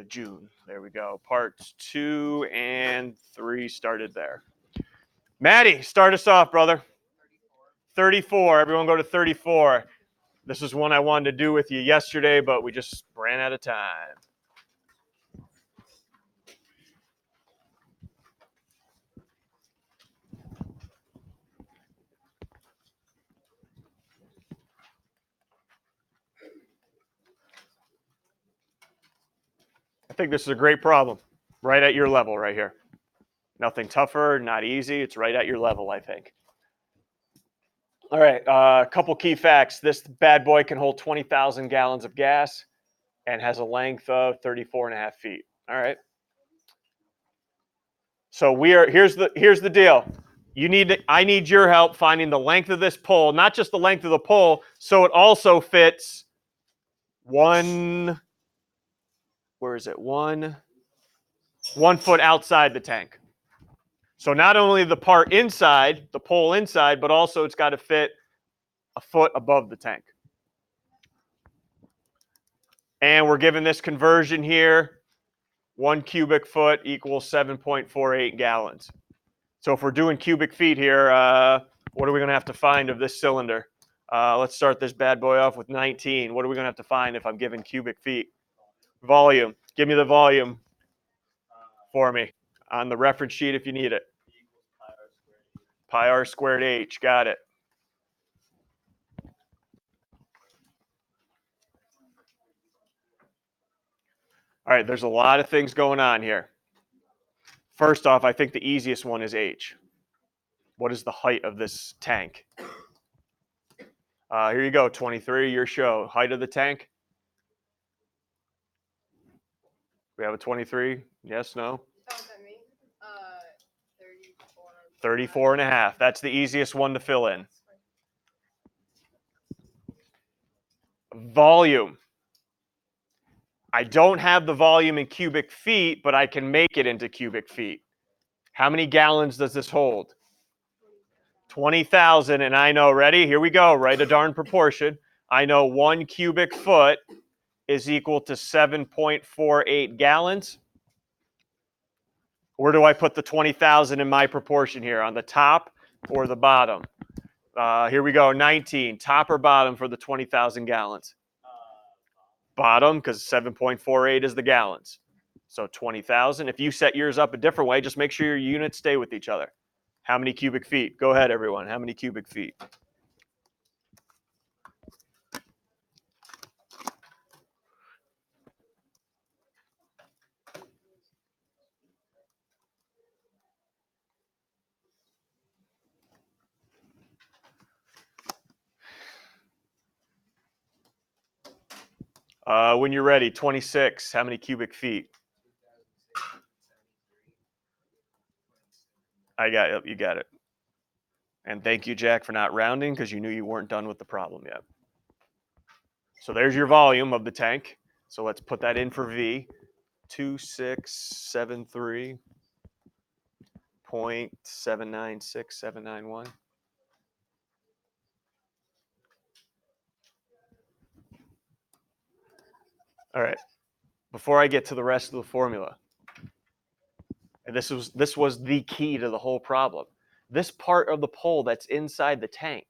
June. There we go. Parts 2 and 3 started there. Maddie, start us off, brother. 34. Everyone go to 34. This is one I wanted to do with you yesterday, but we just ran out of time. I think this is a great problem. Right at your level right here. Nothing tougher, not easy. It's right at your level, I think. All right, a couple key facts. This bad boy can hold 20,000 gallons of gas and has a length of 34.5 feet. All right. So here's the deal. I need your help finding the length of this pole, not just the length of the pole, so it also fits one foot outside the tank. So not only the part inside, the pole inside, but also it's got to fit a foot above the tank. And we're given this conversion here. 1 cubic foot equals 7.48 gallons. So if we're doing cubic feet here, what are we going to have to find of this cylinder? Let's start this bad boy off with 19. What are we going to have to find if I'm given cubic feet? Volume. Give me the volume for me on the reference sheet if you need it. Pi r squared h. Got it. All right, there's a lot of things going on here. First off, I think the easiest one is h. What is the height of this tank? Here you go, 23, your show. Height of the tank? We have a 23? Yes, no? 34 and a half. That's the easiest one to fill in. Volume. I don't have the volume in cubic feet, but I can make it into cubic feet. How many gallons does this hold? 20,000, and I know, ready? Here we go, write a darn proportion. I know 1 cubic foot is equal to 7.48 gallons. Where do I put the 20,000 in my proportion here? On the top or the bottom? Here we go, 19. Top or bottom for the 20,000 gallons? Bottom, because 7.48 is the gallons. So 20,000. If you set yours up a different way, just make sure your units stay with each other. How many cubic feet? Go ahead, everyone. How many cubic feet? When you're ready, 26. How many cubic feet? I got it. You got it. And thank you, Jack, for not rounding because you knew you weren't done with the problem yet. So there's your volume of the tank. So let's put that in for V. 2673.796791. All right. Before I get to the rest of the formula, and this was the key to the whole problem. This part of the pole that's inside the tank,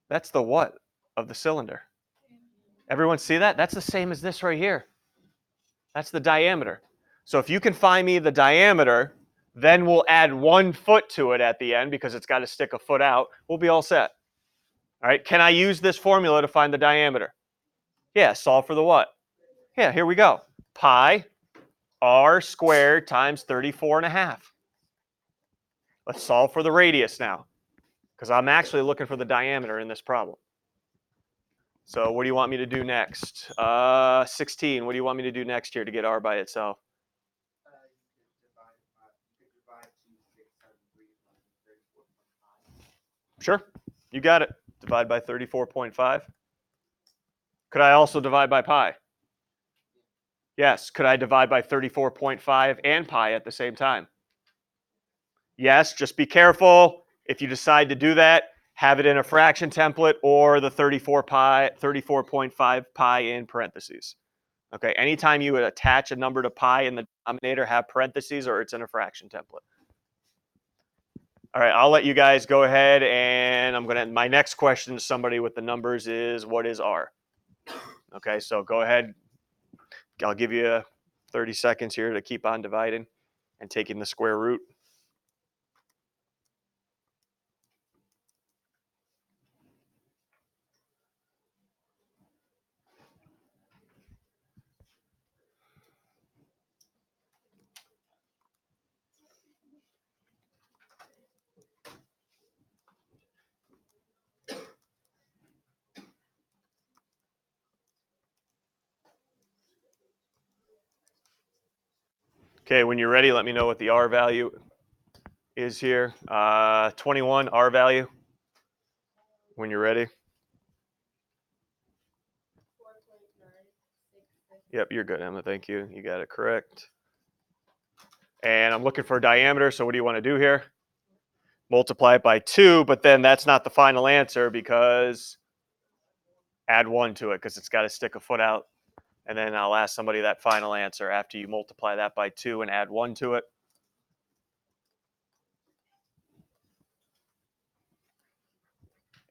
that's the what of the cylinder? Everyone see that? That's the same as this right here. That's the diameter. So if you can find me the diameter, then we'll add 1 foot to it at the end because it's got to stick a foot out. We'll be all set. All right, can I use this formula to find the diameter? Yeah, solve for the what? Yeah, here we go. Pi r squared times 34.5. Let's solve for the radius now because I'm actually looking for the diameter in this problem. So what do you want me to do next? 16. What do you want me to do next here to get r by itself? Sure, you got it. Divide by 34.5. Could I also divide by pi? Yes. Could I divide by 34.5 and pi at the same time? Yes. Just be careful. If you decide to do that, have it in a fraction template or the 34.5 pi in parentheses. Okay, anytime you would attach a number to pi in the denominator, have parentheses or it's in a fraction template. All right, I'll let you guys go ahead, and my next question to somebody with the numbers is, what is R? Okay, so go ahead. I'll give you 30 seconds here to keep on dividing and taking the square root. Okay, when you're ready, let me know what the R value is here. 21 R value. When you're ready. Yep, you're good, Emma. Thank you. You got it correct. And I'm looking for diameter. So what do you want to do here? Multiply it by 2, but then that's not the final answer because add 1 to it because it's got to stick a foot out. And then I'll ask somebody that final answer after you multiply that by 2 and add 1 to it.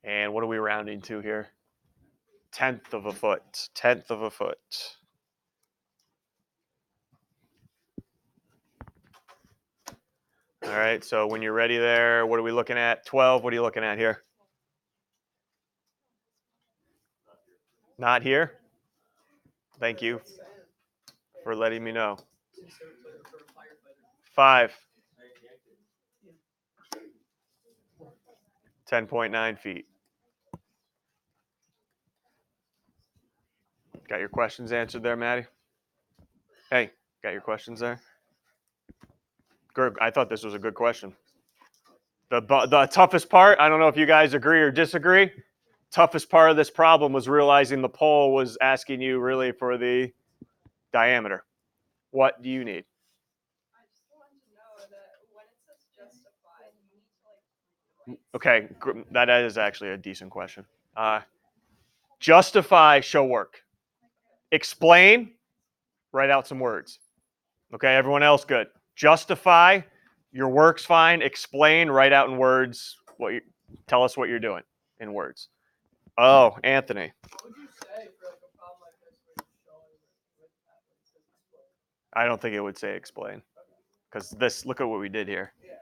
And what are we rounding to here? 1/10 of a foot. 1/10 of a foot. All right, so when you're ready there, what are we looking at? 12, what are you looking at here? Not here? Thank you for letting me know. 5. 10.9 feet. Got your questions answered there, Maddie? Hey, got your questions there? Good. I thought this was a good question. The toughest part, I don't know if you guys agree or disagree, toughest part of this problem was realizing the poll was asking you really for the diameter. What do you need? I just wanted to know that when it says justify, you need to Okay, that is actually a decent question. Justify, show work. Explain, write out some words. Okay, everyone else good. Justify, your work's fine. Explain, write out in words. Tell us what you're doing in words. Oh, Anthony. What would you say for like a problem like this where you're showing with that when it says explain? I don't think it would say explain. Because look at what we did here. Yeah.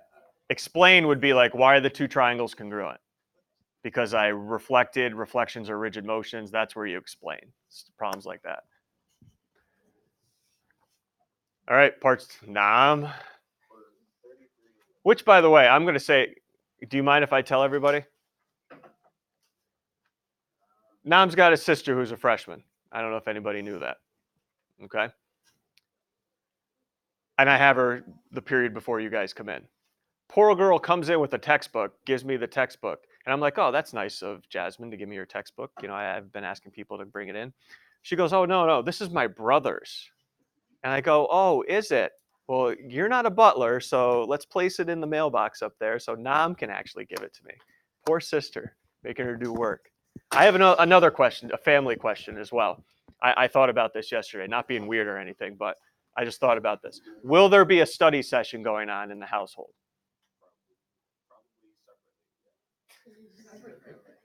Explain would be like, why are the two triangles congruent? Because reflections are rigid motions. That's where you explain. It's problems like that. All right, parts Nam. Which, by the way, I'm going to say, do you mind if I tell everybody? Nam's got a sister who's a freshman. I don't know if anybody knew that. Okay. And I have her the period before you guys come in. Poor girl comes in with a textbook, gives me the textbook. And I'm like, oh, that's nice of Jasmine to give me your textbook. You know, I've been asking people to bring it in. She goes, oh, no, this is my brother's. And I go, oh, is it? Well, you're not a butler, so let's place it in the mailbox up there so Nam can actually give it to me. Poor sister, making her do work. I have another question, a family question as well. I thought about this yesterday, not being weird or anything, but I just thought about this. Will there be a study session going on in the household?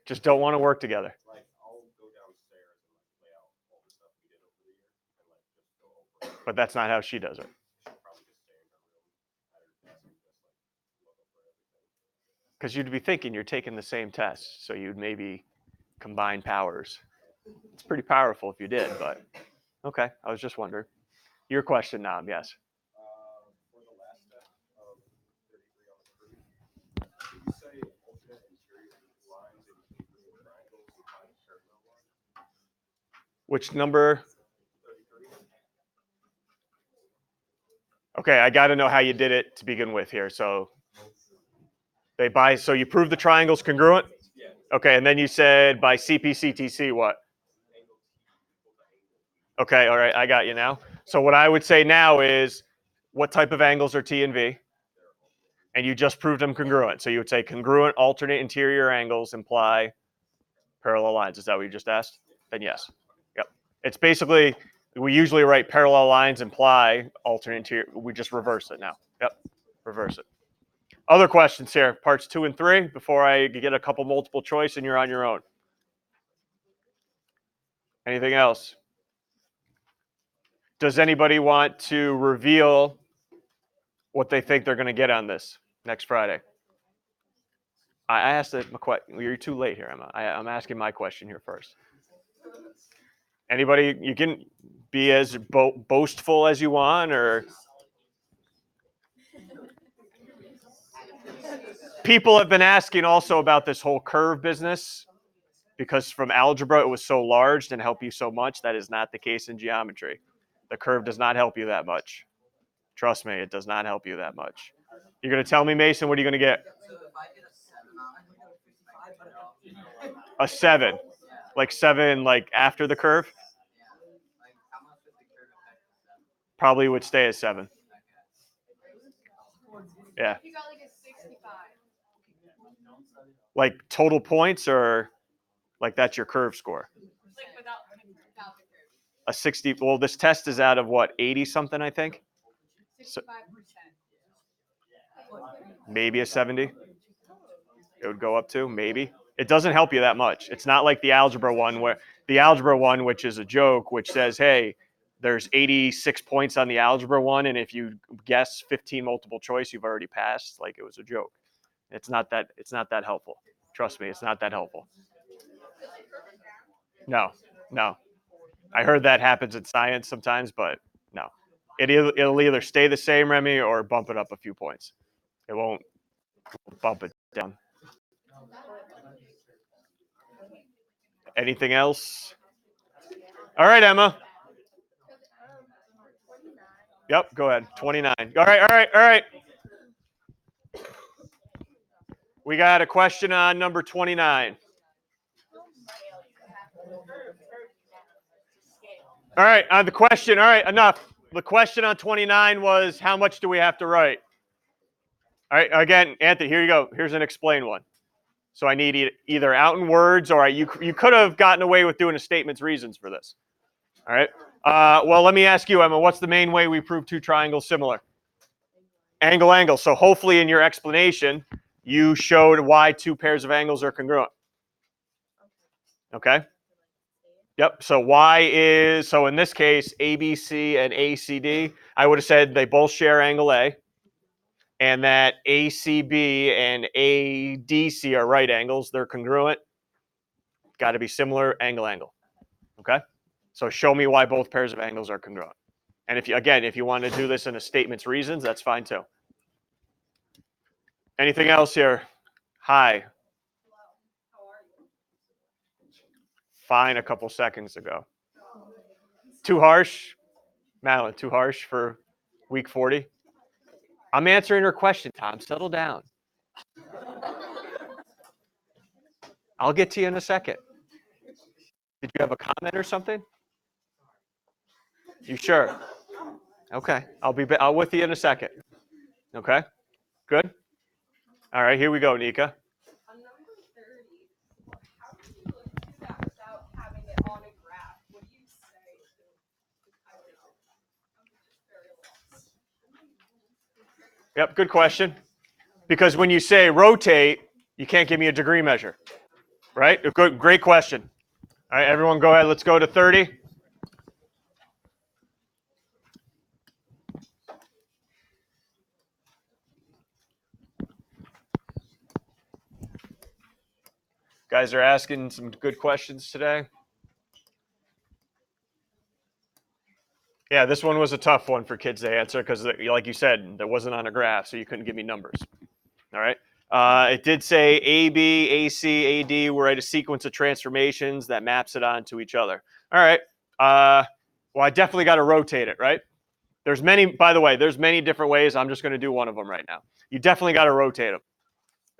Just don't want to work together. But that's not how she does it. Because you'd be thinking you're taking the same test, so you'd maybe combine powers. It's pretty powerful if you did, but okay. I was just wondering. Your question, Nam, yes. For the last step of 33 on the proof, did you say alternate interior lines in between triangles and find a parallel line? Which number? 33. Okay, I got to know how you did it to begin with here. So so you proved the triangle's congruent? Yeah. Okay, and then you said by CP/CTC what? Okay, all right, I got you now. So what I would say now is, what type of angles are T and V? And you just proved them congruent. So you would say congruent alternate interior angles imply parallel lines. Is that what you just asked? Then yes. Yep. It's basically, we usually write parallel lines imply alternate interior. We just reverse it now. Yep. Reverse it. Other questions here, parts 2 and 3, before I get a couple multiple choice and you're on your own. Anything else? Does anybody want to reveal what they think they're going to get on this next Friday? I asked it. You're too late here, Emma. I'm asking my question here first. Anybody? You can be as boastful as you want, or people have been asking also about this whole curve business because from algebra it was so large and help you so much. That is not the case in geometry. The curve does not help you that much. Trust me, it does not help you that much. You're going to tell me, Mason, what are you going to get? A 7. Like 7, like after the curve? Probably would stay at 7. Yeah. You got like a 65. Like total points, or like that's your curve score? Like without the curve. A 60. Well, this test is out of what, 80 something, I think? 65%. Maybe a 70. It would go up to, maybe. It doesn't help you that much. It's not like the algebra one, which is a joke, which says, hey, there's 86 points on the algebra one, and if you guess 15 multiple choice, you've already passed. Like, it was a joke. It's not that helpful. Trust me, it's not that helpful. No. I heard that happens in science sometimes, but no. It'll either stay the same, Remy, or bump it up a few points. It won't bump it down. Anything else? All right, Emma. Yep, go ahead. 29. All right. We got a question on number 29. All right, on the question. All right, enough. The question on 29 was, how much do we have to write? All right, again, Anthony, here you go. Here's an explain one. So I need either out in words, or you could have gotten away with doing a statement's reasons for this. All right. Well, let me ask you, Emma, what's the main way we prove two triangles similar? Angle. So hopefully in your explanation, you showed why two pairs of angles are congruent. Okay? Yep. So so in this case, ABC and ACD, I would have said they both share angle A, and that ACB and ADC are right angles. They're congruent. Got to be similar, angle. Okay? So show me why both pairs of angles are congruent. And if you want to do this in a statement's reasons, that's fine too. Anything else here? Hi. How are you? Fine a couple seconds ago. Too harsh? Madeline, too harsh for week 40? I'm answering her question, Tom. Settle down. I'll get to you in a second. Did you have a comment or something? You sure? Okay. I'll with you in a second. Okay? Good? All right, here we go, Nika. On number 30, how do you do that without having it on a graph? What do you say to, I don't know, I'm just very lost. Yep, good question. Because when you say rotate, you can't give me a degree measure, right? Good, great question. All right, everyone go ahead. Let's go to 30. Guys are asking some good questions today. Yeah, this one was a tough one for kids to answer because, like you said, that wasn't on a graph, so you couldn't give me numbers. All right. It did say AB, AC, AD were at a sequence of transformations that maps it onto each other. All right. Well, I definitely got to rotate it, right? By the way, there's many different ways. I'm just going to do one of them right now. You definitely got to rotate them.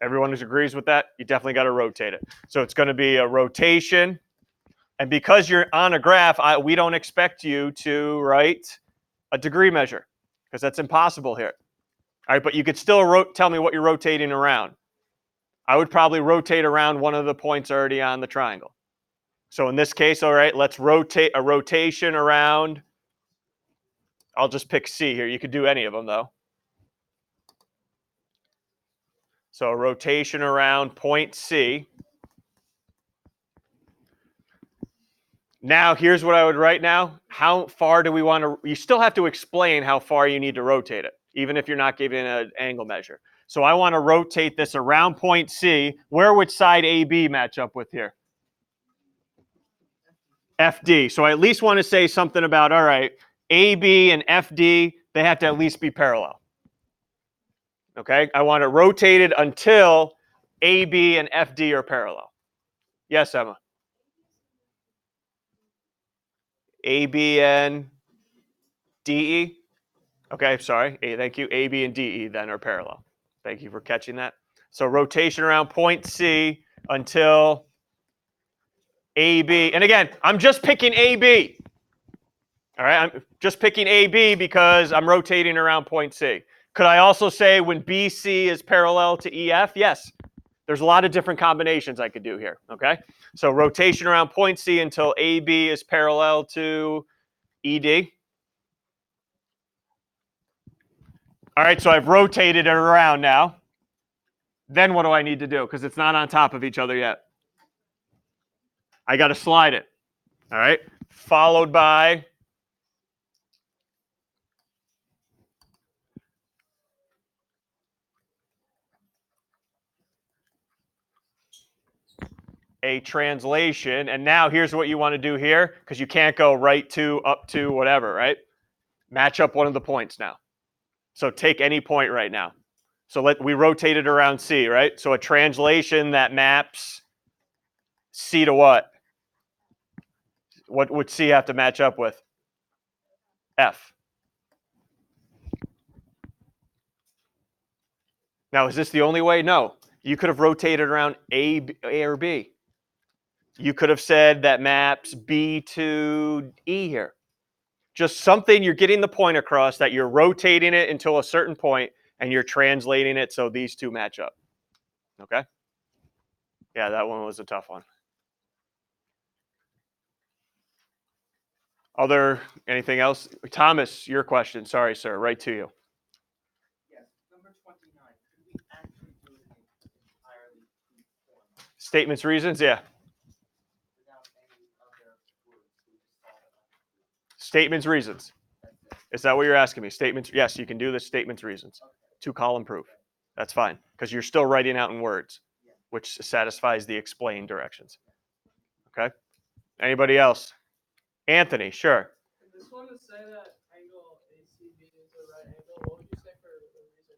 Everyone who agrees with that, you definitely got to rotate it. So it's going to be a rotation. And because you're on a graph, we don't expect you to write a degree measure because that's impossible here. All right, but you could still tell me what you're rotating around. I would probably rotate around one of the points already on the triangle. So in this case, all right, let's rotate a rotation around. I'll just pick C here. You could do any of them, though. So a rotation around point C. Now, here's what I would write now. How far do we want to, you still have to explain how far you need to rotate it, even if you're not giving an angle measure. So I want to rotate this around point C. Where would side AB match up with here? FD. So I at least want to say something about, all right, AB and FD, they have to at least be parallel. Okay, I want it rotated until AB and FD are parallel. Yes, Emma? AB and DE? Okay, sorry. Thank you. AB and DE then are parallel. Thank you for catching that. So rotation around point C until AB. And again, I'm just picking AB. All right, I'm just picking AB because I'm rotating around point C. Could I also say when BC is parallel to EF? Yes. There's a lot of different combinations I could do here, okay? So rotation around point C until AB is parallel to ED. All right, so I've rotated it around now. Then what do I need to do? Because it's not on top of each other yet. I got to slide it, all right? Followed by a translation. And now here's what you want to do here, because you can't go right to, up to, whatever, right? Match up one of the points now. So take any point right now. So we rotate it around C, right? So a translation that maps C to what? What would C have to match up with? F. Now, is this the only way? No. You could have rotated around A or B. You could have said that maps B to E here. Just something, you're getting the point across that you're rotating it until a certain point and you're translating it so these two match up. Okay? Yeah, that one was a tough one. Anything else? Thomas, your question. Sorry, sir. Right to you. Yes, number 29. Could we actually do it in entirely free form Statements, reasons? Yeah. without any other words? We just solve it. Statements, reasons. Is that what you're asking me? Statements? Yes, you can do the statements, reasons. Okay. 2-column proof. That's fine, because you're still writing out in words, which satisfies the explain directions. Okay? Anybody else? Anthony, sure. If this one to say that angle ACB is a right angle, what would you say for the reason?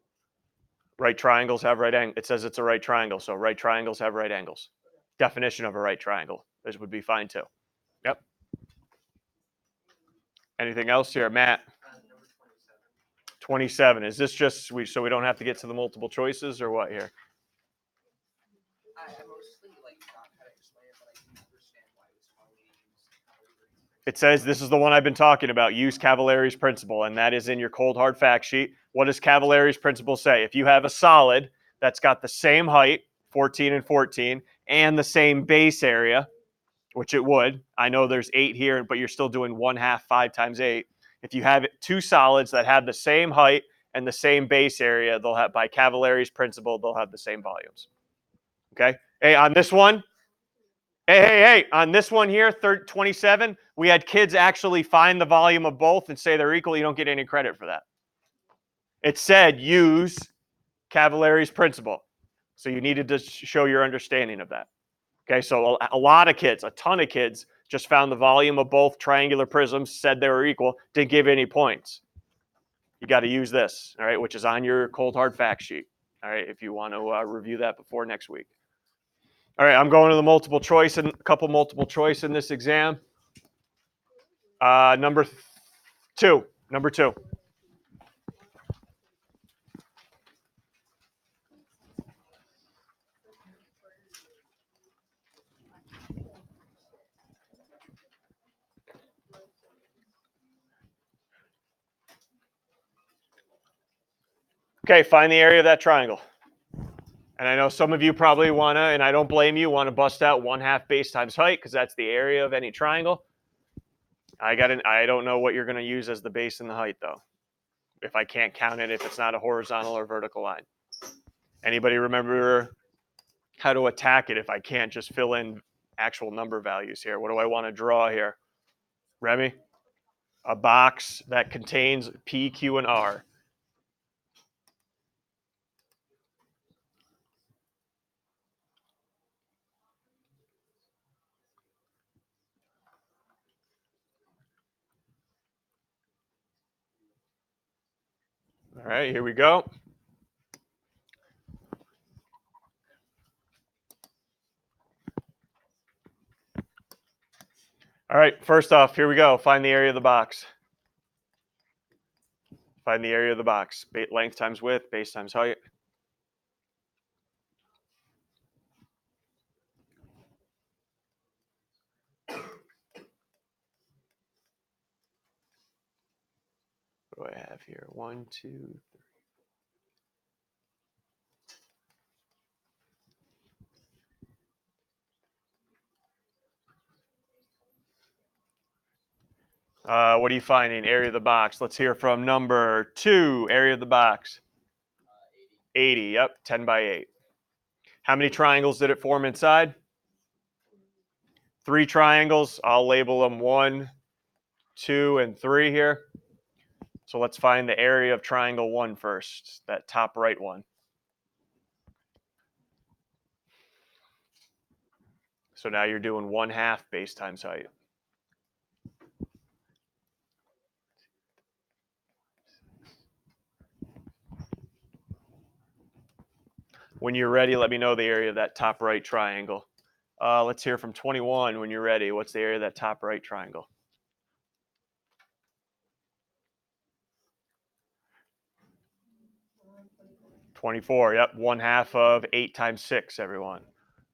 Right triangles have right angles. It says it's a right triangle, so right triangles have right angles. Definition of a right triangle. This would be fine too. Yep. Anything else here? Matt? Number 27. 27. Is this just so we don't have to get to the multiple choices or what here? I mostly not how to explain it, but I can understand why it was wrong to use Cavaliere's. It says this is the one I've been talking about. Use Cavaliere's principle, and that is in your cold hard fact sheet. What does Cavaliere's principle say? If you have a solid that's got the same height, 14 and 14, and the same base area, which it would. I know there's 8 here, but you're still doing 1/2 5 times 8. If you have two solids that have the same height and the same base area, they'll have, by Cavaliere's principle, they'll have the same volumes. Okay? Hey, on this one, hey, on this one here, 27, we had kids actually find the volume of both and say they're equal. You don't get any credit for that. It said use Cavaliere's principle. So you needed to show your understanding of that. Okay, so a lot of kids, a ton of kids, just found the volume of both triangular prisms, said they were equal, didn't give any points. You got to use this, all right, which is on your cold hard fact sheet, all right, if you want to review that before next week. All right, I'm going to the multiple choice and a couple multiple choice in this exam. Number two. Okay, find the area of that triangle. And I know some of you probably want to, and I don't blame you, want to bust out 1/2 base times height because that's the area of any triangle. I don't know what you're going to use as the base and the height though. If I can't count it, if it's not a horizontal or vertical line. Anybody remember how to attack it if I can't just fill in actual number values here? What do I want to draw here? Remy? A box that contains P, Q, and R. All right, here we go. All right, first off, here we go. Find the area of the box. Find the area of the box. Length times width, base times height. What do I have here? 1, 2, 3. What are you finding? Area of the box. Let's hear from number 2. Area of the box. 80. Yep, 10 by 8. How many triangles did it form inside? 3 triangles. I'll label them 1, 2, and 3 here. So let's find the area of triangle 1 first, that top right one. So now you're doing 1/2 base times height. When you're ready, let me know the area of that top right triangle. Let's hear from 21 when you're ready. What's the area of that top right triangle? $24. Yep, 1/2 of 8 times 6, everyone.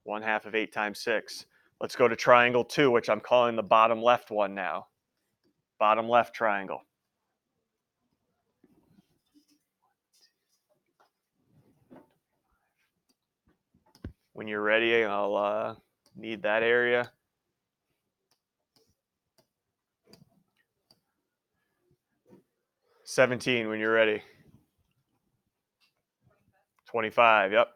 1/2 of 8 times 6. Let's go to triangle 2, which I'm calling the bottom left one now. Bottom left triangle. When you're ready, I'll need that area. $17 when you're ready. 25, yep.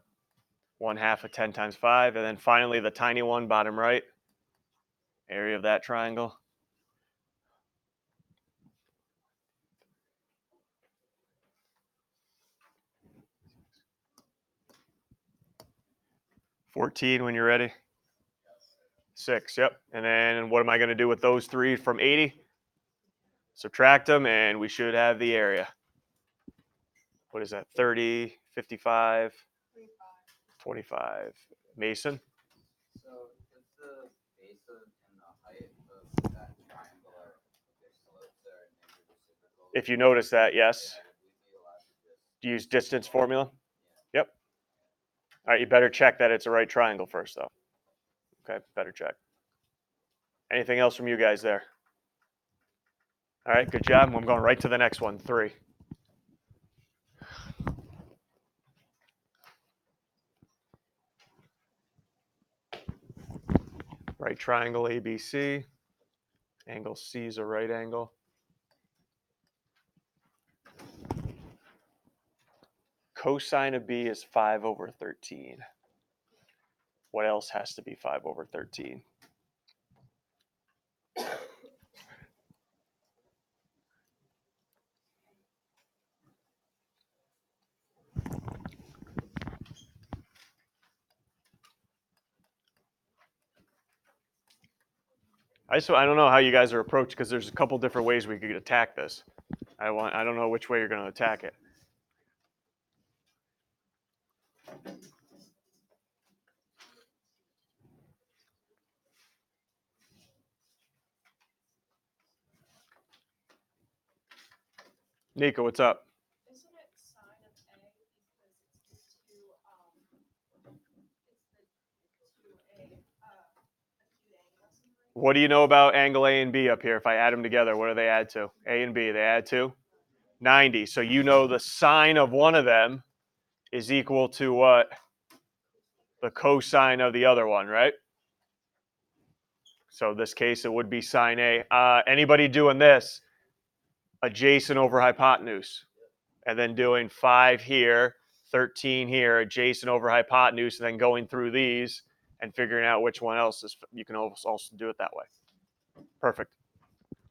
1/2 of 10 times 5. And then finally the tiny one, bottom right. Area of that triangle. $14 when you're ready. 6, yep. And then what am I going to do with those 3 from 80? Subtract them, and we should have the area. What is that? 30, 55, 25. Mason? So if the base of and the height of that triangle are their slopes are negative reciprocal, If you notice that, yes. would we be allowed to just Use distance formula? Yep. All right, you better check that it's a right triangle first, though. Okay, better check. Anything else from you guys there? All right, good job. I'm going right to the next one, 3. Right triangle ABC. Angle C is a right angle. Cosine of B is 5/13. What else has to be 5/13? I don't know how you guys are approached because there's a couple different ways we could attack this. I don't know which way you're going to attack it. Nico, what's up? Isn't it sine of A because it's the two acute angles? What do you know about angle A and B up here? If I add them together, what do they add to? A and B, they add to 90. So you know the sine of one of them is equal to what? The cosine of the other one, right? So in this case, it would be sine A. Anybody doing this? Adjacent over hypotenuse. And then doing 5 here, 13 here, adjacent over hypotenuse, and then going through these and figuring out which one else is. You can also do it that way. Perfect.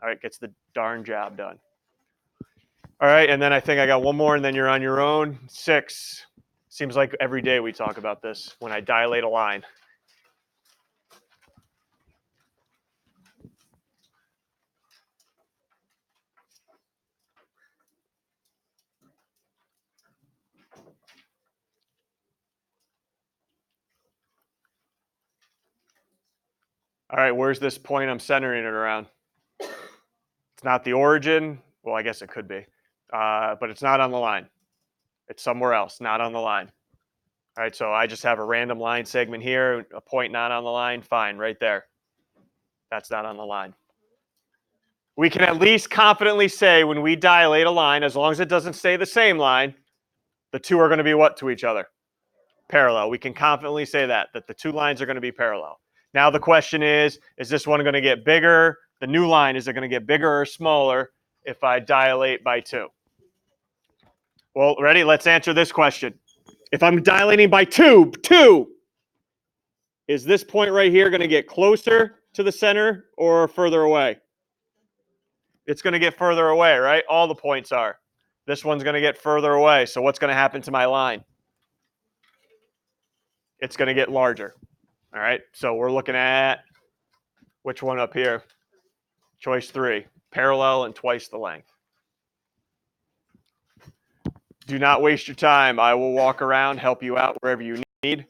All right, gets the darn job done. All right, and then I think I got one more, and then you're on your own. 6. Seems like every day we talk about this when I dilate a line. All right, where's this point I'm centering it around? It's not the origin. Well, I guess it could be, but it's not on the line. It's somewhere else, not on the line. All right, so I just have a random line segment here, a point not on the line, fine, right there. That's not on the line. We can at least confidently say when we dilate a line, as long as it doesn't stay the same line, the two are going to be what to each other? Parallel. We can confidently say that the two lines are going to be parallel. Now the question is this one going to get bigger? The new line, is it going to get bigger or smaller if I dilate by 2? Well, ready? Let's answer this question. If I'm dilating by 2, is this point right here going to get closer to the center or further away? It's going to get further away, right? All the points are. This one's going to get further away. So what's going to happen to my line? It's going to get larger. All right, so we're looking at which one up here? Choice 3, parallel and twice the length. Do not waste your time. I will walk around, help you out wherever you need.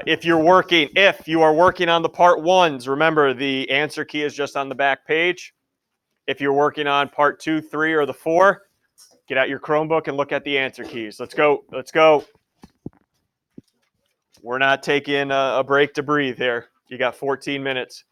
If you are working on the part 1s, remember the answer key is just on the back page. If you're working on part 2, 3, or the 4, get out your Chromebook and look at the answer keys. Let's go. Let's go. We're not taking a break to breathe here. You got 14 minutes.